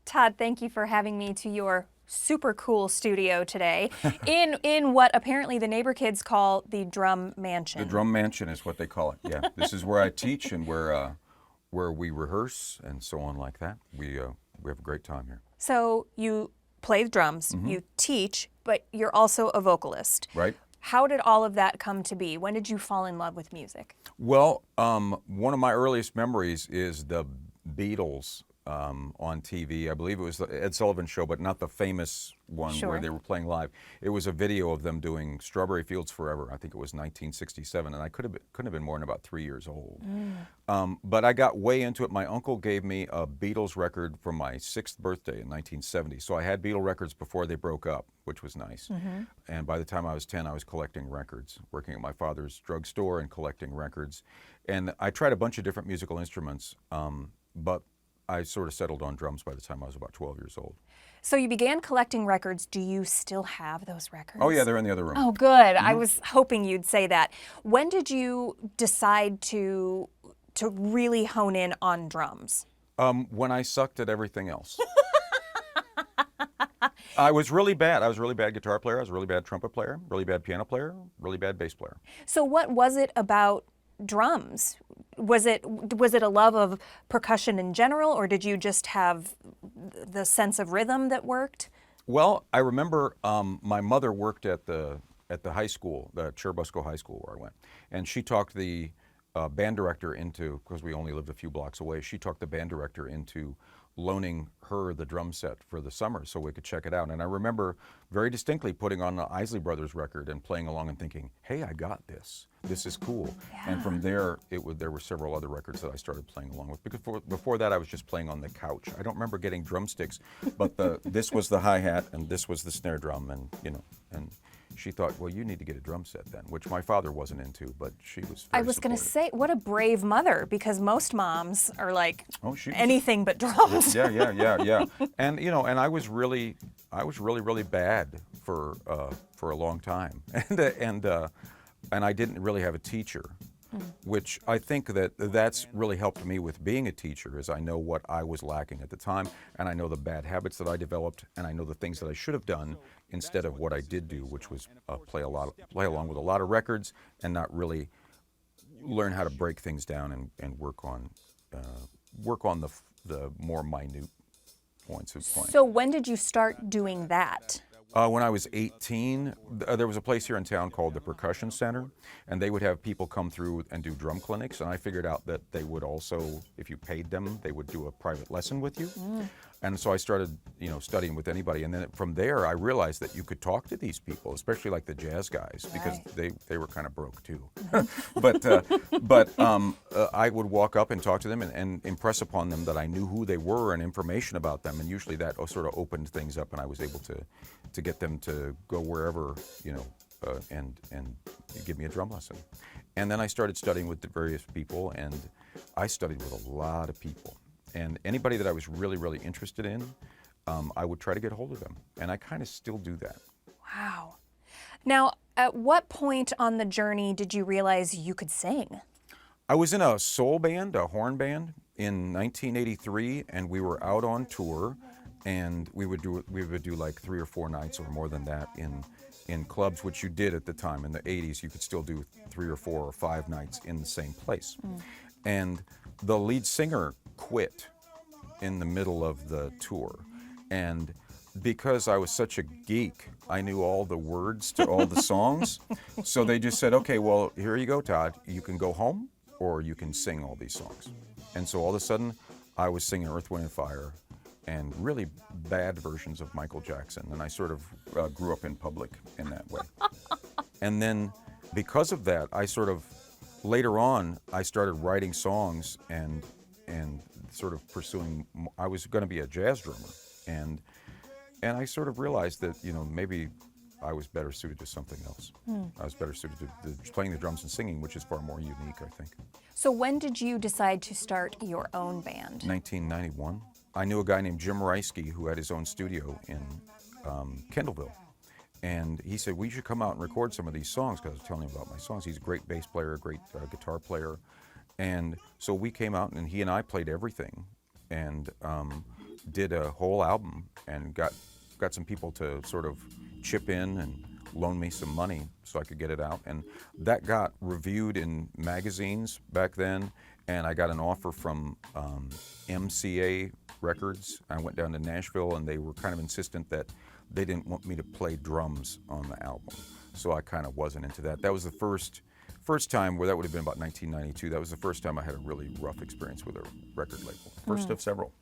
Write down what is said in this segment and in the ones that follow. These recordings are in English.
Todd, thank you for having me to your super cool studio today in what apparently the neighbor kids call the Drum Mansion. The Drum Mansion is what they call it. Yeah, this is where I teach and where we rehearse and so on like that. We have a great time here. So you play the drums, you teach, but you're also a vocalist. Right. How did all of that come to be? When did you fall in love with music? Well, one of my earliest memories is the Beatles on TV. I believe it was the Ed Sullivan Show, but not the famous one Sure. where they were playing live. It was a video of them doing Strawberry Fields Forever. I think it was 1967, and I couldn't have been more than about 3 years old. But I got way into it. My uncle gave me a Beatles record for my 6th birthday in 1970. So I had Beatle records before they broke up, which was nice. And by the time I was 10, I was collecting records, working at my father's drugstore and collecting records. And I tried a bunch of different musical instruments, but I sort of settled on drums by the time I was about 12 years old. So you began collecting records. Do you still have those records? Oh yeah, they're in the other room. Oh, good. I was hoping you'd say that. When did you decide to really hone in on drums? When I sucked at everything else. I was really bad. I was a really bad guitar player. I was a really bad trumpet player, really bad piano player, really bad bass player. So what was it about drums? Was it a love of percussion in general, or did you just have the sense of rhythm that worked? Well, I remember my mother worked at the high school, the Churubusco High School where I went, and she talked the band director into, because we only lived a few blocks away, she talked the band director into loaning her the drum set for the summer so we could check it out. And I remember very distinctly putting on the Isley Brothers record and playing along and thinking, hey, I got this. This is cool. Yeah. And from there, there were several other records that I started playing along with. Because before that, I was just playing on the couch. I don't remember getting drumsticks, but this was the hi-hat and this was the snare drum, and and she thought, well, you need to get a drum set then, which my father wasn't into, but she was very I was going to supportive. say, what a brave mother, because most moms are like Oh, she was- anything but drums. Yeah. And and I was really bad for a long time, and I didn't really have a teacher, which I think that's really helped me with being a teacher. Is I know what I was lacking at the time, and I know the bad habits that I developed, and I know the things that I should have done instead of what I did do, which was play along with a lot of records and not really learn how to break things down and work on the more minute points of playing. So when did you start doing that? When I was 18, there was a place here in town called the Percussion Center, and they would have people come through and do drum clinics, and I figured out that they would also, if you paid them, they would do a private lesson with you. And so I started, studying with anybody, and then from there I realized that you could talk to these people, especially like the jazz guys, because they were kind of broke too. But I would walk up and talk to them and impress upon them that I knew who they were and information about them, and usually that sort of opened things up, and I was able to get them to go wherever, and give me a drum lesson. And then I started studying with the various people, and I studied with a lot of people. And anybody that I was really, really interested in, I would try to get a hold of them. And I kind of still do that. Wow. Now, at what point on the journey did you realize you could sing? I was in a soul band, a horn band, in 1983, and we were out on tour, and we would do like 3 or 4 nights or more than that in clubs, which you did at the time. In the 80s, you could still do 3 or 4 or 5 nights in the same place. And the lead singer quit in the middle of the tour, and because I was such a geek, I knew all the words to all the songs. So they just said, okay, well, here you go, Todd. You can go home or you can sing all these songs. And so all of a sudden, I was singing Earth, Wind & Fire and really bad versions of Michael Jackson. And I sort of grew up in public in that way. And then because of that, later on, I started writing songs and sort of pursuing, I was going to be a jazz drummer. And I sort of realized that, maybe I was better suited to something else. I was better suited to playing the drums and singing, which is far more unique, I think. So when did you decide to start your own band? 1991. I knew a guy named Jim Reisky who had his own studio in Kendallville. And he said, we should come out and record some of these songs, because I was telling him about my songs. He's a great bass player, a great guitar player. And so we came out, and he and I played everything. And did a whole album and got some people to sort of chip in and loan me some money so I could get it out. And that got reviewed in magazines back then. And I got an offer from MCA Records. I went down to Nashville, and they were kind of insistent that they didn't want me to play drums on the album. So I kind of wasn't into that. That was the first time, where that would have been about 1992. That was the first time I had a really rough experience with a record label. First of several.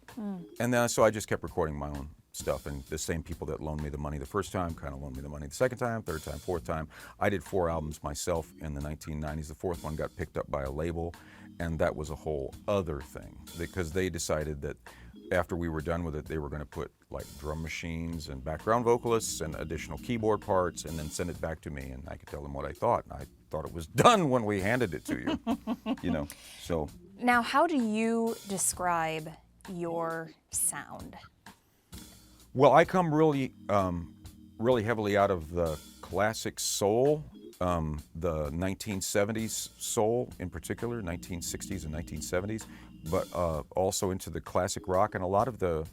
And then so I just kept recording my own stuff, and the same people that loaned me the money the first time kind of loaned me the money the second time, third time, fourth time. I did 4 albums myself in the 1990s. The fourth one got picked up by a label, and that was a whole other thing, because they decided that after we were done with it, they were going to put like drum machines and background vocalists and additional keyboard parts, and then send it back to me, and I could tell them what I thought. And I thought it was done when we handed it to you. So Now, how do you describe your sound? Well, I come really heavily out of the classic soul, the 1970s soul in particular, 1960s and 1970s, but also into the classic rock and a lot of the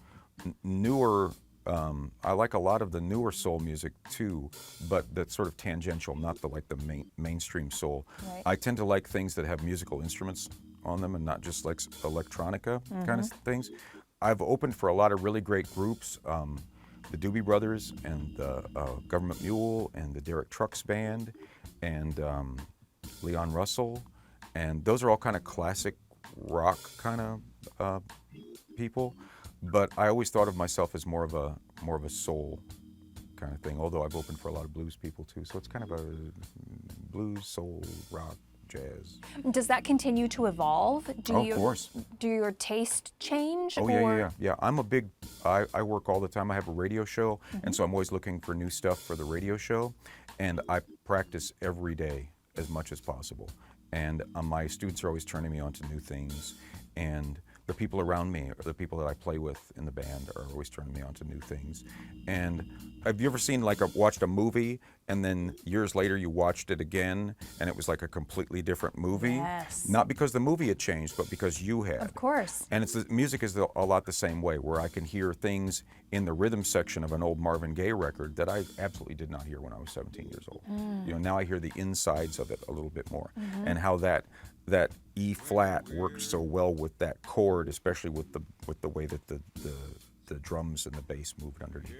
newer. I like a lot of the newer soul music too, but that's sort of tangential, not the mainstream soul. Right. I tend to like things that have musical instruments on them and not just like electronica kind of things. I've opened for a lot of really great groups, the Doobie Brothers and the Government Mule and the Derek Trucks Band and Leon Russell, and those are all kind of classic rock kind of people. But I always thought of myself as more of a soul kind of thing. Although I've opened for a lot of blues people too, so it's kind of a blues, soul, rock, jazz. Does that continue to evolve? Of course. Do your taste change? Oh, yeah. I'm a big, I work all the time. I have a radio show, and so I'm always looking for new stuff for the radio show, and I practice every day as much as possible. And my students are always turning me on to new things, and the people around me, or the people that I play with in the band, are always turning me on to new things. And have you ever seen, watched a movie, and then years later you watched it again, and it was like a completely different movie? Yes. Not because the movie had changed, but because you had. Of course. And music is a lot the same way, where I can hear things in the rhythm section of an old Marvin Gaye record that I absolutely did not hear when I was 17 years old. Now I hear the insides of it a little bit more, and how that E flat works so well with that chord, especially with the way that the drums and the bass moved underneath it.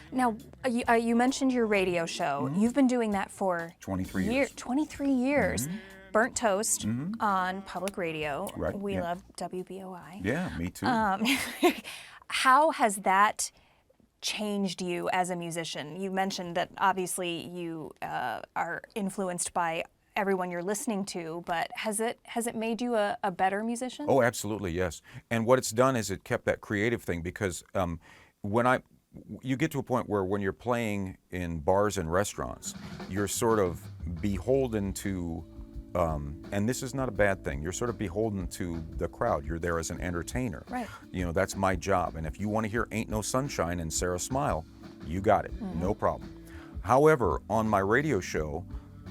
Now, you mentioned your radio show. You've been doing that for 23 years. 23 years. Burnt Toast on public radio. Right, We yeah. love WBOI. Yeah, me too. How has that changed you as a musician? You mentioned that obviously you are influenced by everyone you're listening to, but has it made you a better musician? Oh, absolutely, yes. And what it's done is it kept that creative thing, because you get to a point where when you're playing in bars and restaurants, you're sort of beholden to, and this is not a bad thing, you're sort of beholden to the crowd. You're there as an entertainer. Right. That's my job. And if you want to hear Ain't No Sunshine and Sarah Smile, you got it, no problem. However, on my radio show,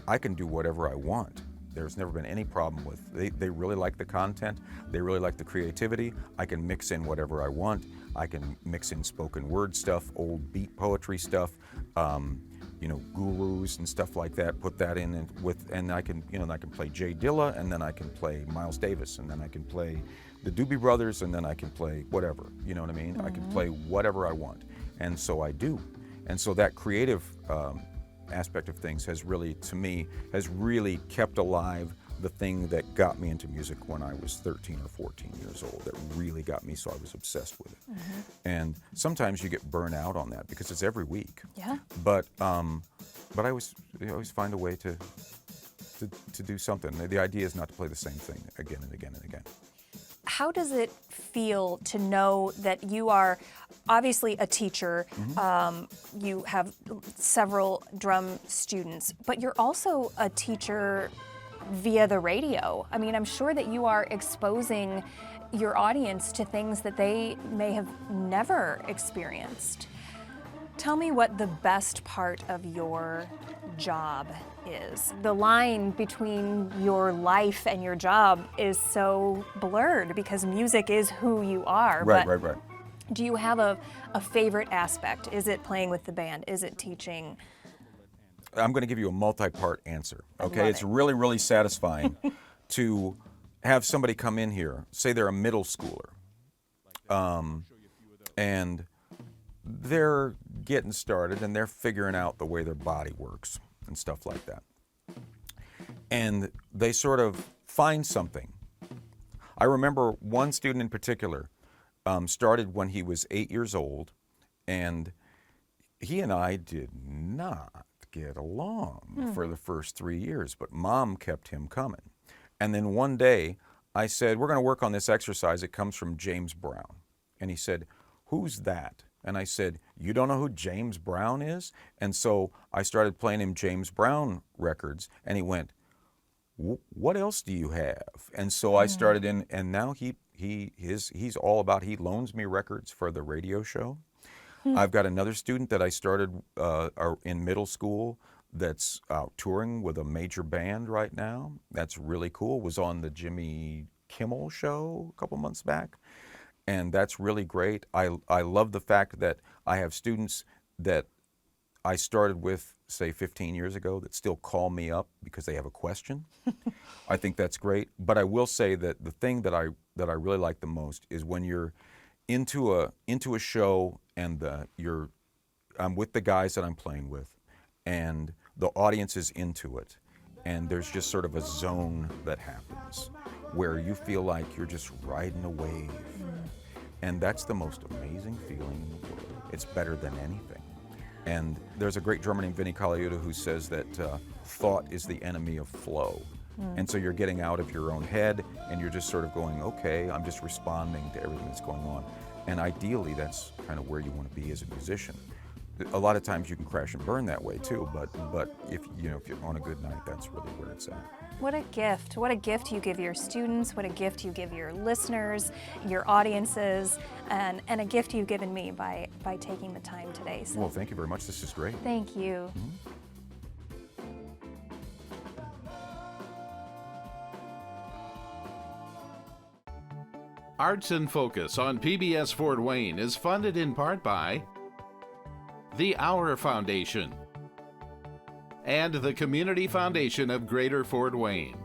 I can do whatever I want. There's never been any problem with, they really like the content, they really like the creativity. I can mix in whatever I want. I can mix in spoken word stuff, old beat poetry stuff, gurus and stuff like that, put that in and I can, I can play Jay Dilla, and then I can play Miles Davis, and then I can play the Doobie Brothers, and then I can play whatever, you know what I mean? I can play whatever I want, and so I do. And so that creative aspect of things has really kept alive the thing that got me into music when I was 13 or 14 years old, that really got me, so I was obsessed with it. And sometimes you get burnt out on that because it's every week. Yeah. But I always find a way to do something. The idea is not to play the same thing again and again and again. How does it feel to know that you are obviously a teacher, you have several drum students, but you're also a teacher via the radio? I mean, I'm sure that you are exposing your audience to things that they may have never experienced. Tell me what the best part of your job is. The line between your life and your job is so blurred because music is who you are. Right. Do you have a favorite aspect? Is it playing with the band? Is it teaching? I'm going to give you a multi-part answer. Okay, love it's it. really, really satisfying to have somebody come in here, say they're a middle schooler, and they're getting started and they're figuring out the way their body works and stuff like that. And they sort of find something. I remember one student in particular started when he was 8 years old, and he and I did not get along for the first 3 years, but Mom kept him coming. And then one day I said, we're going to work on this exercise. It comes from James Brown. And he said, who's that? And I said, you don't know who James Brown is? And so I started playing him James Brown records, and he went, what else do you have? And so I started in, and now he's all about, he loans me records for the radio show. I've got another student that I started in middle school that's out touring with a major band right now. That's really cool. Was on the Jimmy Kimmel show a couple months back. And that's really great. I love the fact that I have students that I started with, say, 15 years ago that still call me up because they have a question. I think that's great. But I will say that the thing that I really like the most is when you're into a show and I'm with the guys that I'm playing with, and the audience is into it, and there's just sort of a zone that happens where you feel like you're just riding a wave. And that's the most amazing feeling in the world. It's better than anything. And there's a great drummer named Vinnie Colaiuta who says that thought is the enemy of flow. And so you're getting out of your own head and you're just sort of going, okay, I'm just responding to everything that's going on. And ideally, that's kind of where you want to be as a musician. A lot of times you can crash and burn that way too, but if you're on a good night, that's really where it's at. What a gift. What a gift you give your students, what a gift you give your listeners, your audiences, and a gift you've given me by taking the time today. So Well, thank you very much. This is great. thank you. Arts in Focus on PBS Fort Wayne is funded in part by the Our Foundation and the Community Foundation of Greater Fort Wayne.